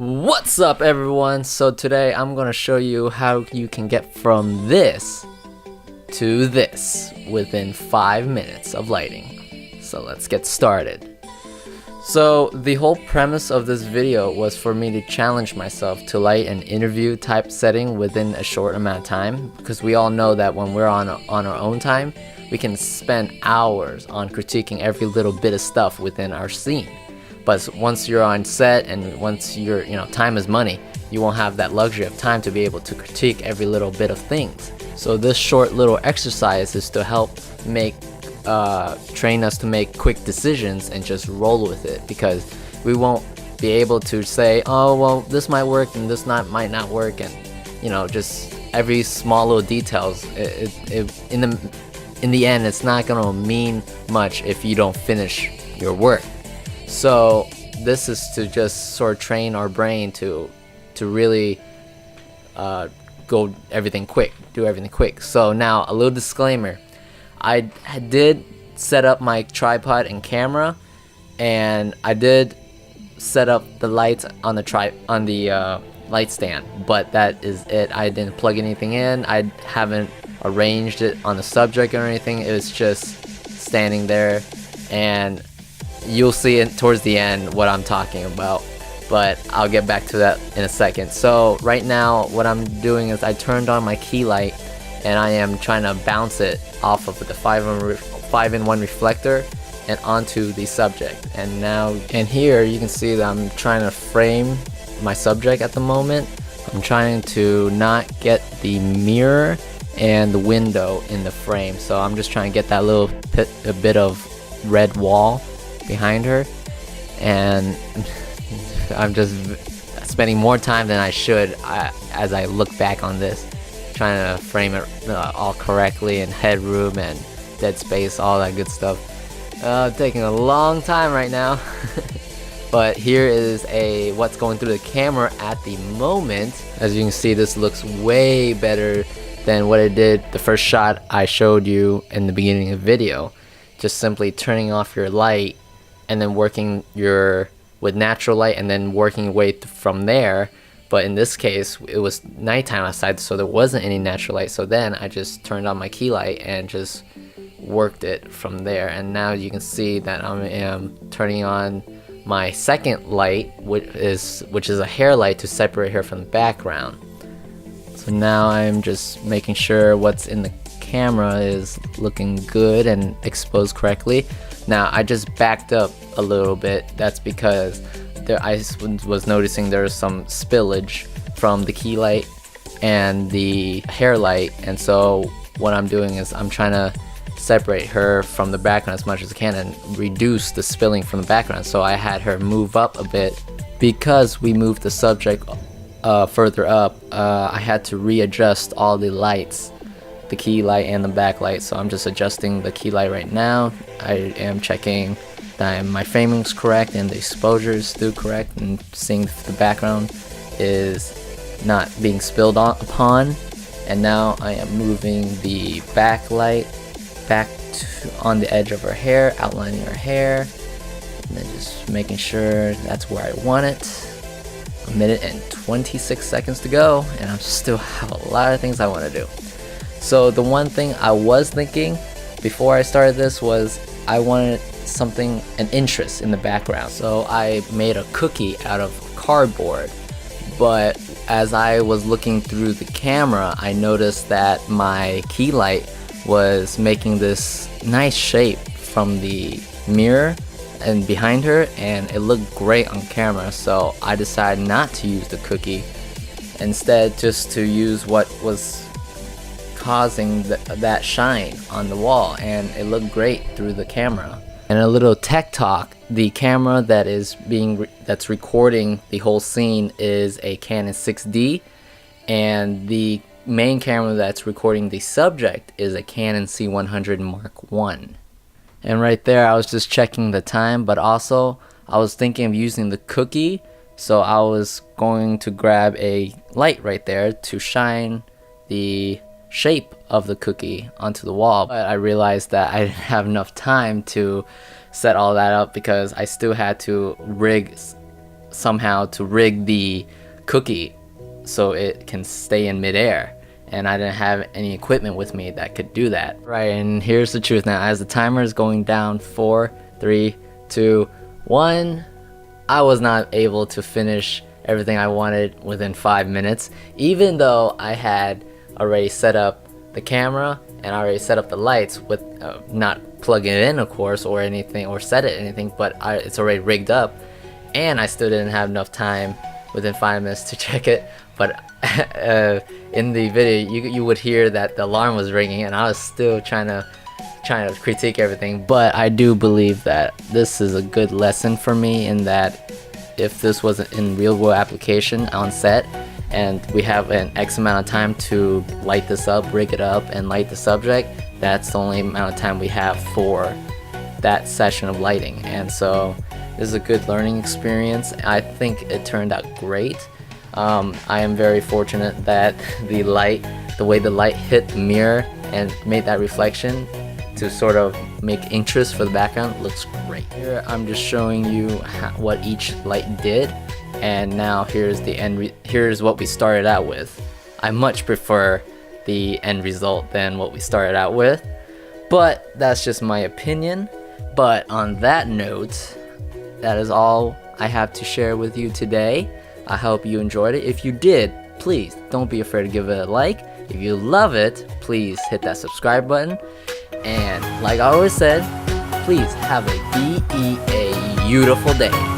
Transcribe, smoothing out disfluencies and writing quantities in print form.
What's up everyone? So today I'm gonna show you how you can get from this to this within 5 minutes of lighting. So let's get started. So the whole premise of this video was for me to challenge myself to light an interview type setting within a short amount of time, because we all know that when we're on our own time, we can spend hours on critiquing every little bit of stuff within our scene. But once you're on set and once you're, time is money, you won't have that luxury of time to be able to critique every little bit of things. So this short little exercise is to help train us to make quick decisions and just roll with it, because we won't be able to say, oh well, this might work and this might not work, and just every small little details. In the end, it's not gonna mean much if you don't finish your work. So this is to just sort of train our brain to really do everything quick. So now a little disclaimer: I did set up my tripod and camera, and I did set up the lights on the light stand, but that is it. I didn't plug anything in. I haven't arranged it on the subject or anything. It was just standing there, and you'll see it towards the end what I'm talking about, but I'll get back to that in a second. So right now what I'm doing is I turned on my key light, and I am trying to bounce it off of the 5-in-1 reflector and onto the subject. And here you can see that I'm trying to frame my subject at the moment. I'm trying to not get the mirror and the window in the frame, so I'm just trying to get that little bit of red wall behind her, and I'm just spending more time than I should as I look back on this, trying to frame it all correctly, and headroom and dead space, all that good stuff. Taking a long time right now. But here is what's going through the camera at the moment. As you can see, this looks way better than what it did the first shot I showed you in the beginning of the video. Just simply turning off your light and then working with natural light and then working your way from there. But in this case, it was nighttime outside, so there wasn't any natural light. So then I just turned on my key light and just worked it from there. And now you can see that I am turning on my second light, which is a hair light to separate her from the background. So now I'm just making sure what's in the camera is looking good and exposed correctly. Now I just backed up a little bit. That's because I was noticing there's some spillage from the key light and the hair light, and so what I'm doing is I'm trying to separate her from the background as much as I can and reduce the spilling from the background. So I had her move up a bit. Because we moved the subject further up, I had to readjust all the lights, the key light and the backlight. So I'm just adjusting the key light right now. I am checking that my framing is correct and the exposure is still correct, and seeing if the background is not being spilled upon. And now I am moving the backlight back on the edge of her hair, outlining her hair, and then just making sure that's where I want it. 1 minute and 26 seconds to go, and I still have a lot of things I want to do. So the one thing I was thinking before I started this was I wanted an interest in the background. So I made a cookie out of cardboard, but as I was looking through the camera, I noticed that my key light was making this nice shape from the mirror and behind her, and it looked great on camera. So I decided not to use the cookie, instead just to use what was causing that shine on the wall, and it looked great through the camera. And a little tech talk: the camera that's recording the whole scene is a Canon 6D, and the main camera that's recording the subject is a Canon C100 Mark I. And right there I was just checking the time, but also I was thinking of using the cookie, so I was going to grab a light right there to shine the shape of the cookie onto the wall. But I realized that I didn't have enough time to set all that up, because I still had to rig somehow to rig the cookie so it can stay in midair, and I didn't have any equipment with me that could do that. Right, and here's the truth now. As the timer is going down, 4, 3, 2, 1, I was not able to finish everything I wanted within 5 minutes, even though I had already set up the camera and I already set up the lights with not plugging it in, of course, or anything, or set it anything, but it's already rigged up, and I still didn't have enough time within 5 minutes to check it. But in the video, you would hear that the alarm was ringing, and I was still trying to critique everything. But I do believe that this is a good lesson for me, in that if this was in real world application on set, and we have an X amount of time to light this up, rig it up, and light the subject, that's the only amount of time we have for that session of lighting. And so this is a good learning experience. I think it turned out great. I am very fortunate that the way the light hit the mirror and made that reflection to sort of make interest for the background looks great. Here I'm just showing you what each light did, and now here's the here's what we started out with. I much prefer the end result than what we started out with, but that's just my opinion. But on that note, that is all I have to share with you today. I hope you enjoyed it. If you did, please don't be afraid to give it a like. If you love it, please hit that subscribe button. And like I always said, please have a beautiful day.